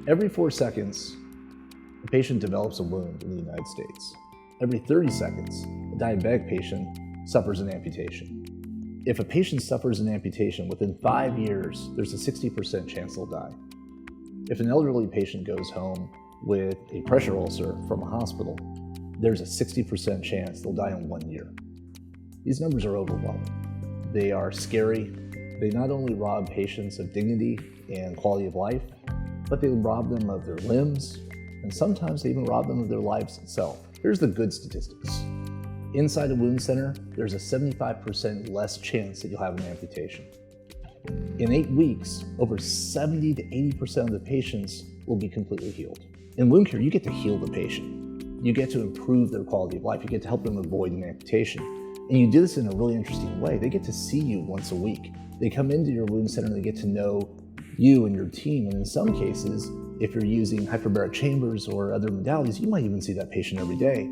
Every 4 seconds, a patient develops a wound in the United States. Every 30 seconds, a diabetic patient suffers an amputation. If a patient suffers an amputation within 5 years, there's a 60% chance they'll die. If an elderly patient goes home with a pressure ulcer from a hospital, there's a 60% chance they'll die in 1 year. These numbers are overwhelming. They are scary. They not only rob patients of dignity and quality of life, but they rob them of their limbs, and sometimes they even rob them of their lives itself. Here's the good statistics. Inside a wound center, there's a 75% less chance that you'll have an amputation. In 8 weeks, over 70 to 80% of the patients will be completely healed. In wound care, you get to heal the patient. You get to improve their quality of life. You get to help them avoid an amputation. And you do this in a really interesting way. They get to see you once a week. They come into your wound center and they get to know you and your team. And in some cases, if you're using hyperbaric chambers or other modalities, you might even see that patient every day.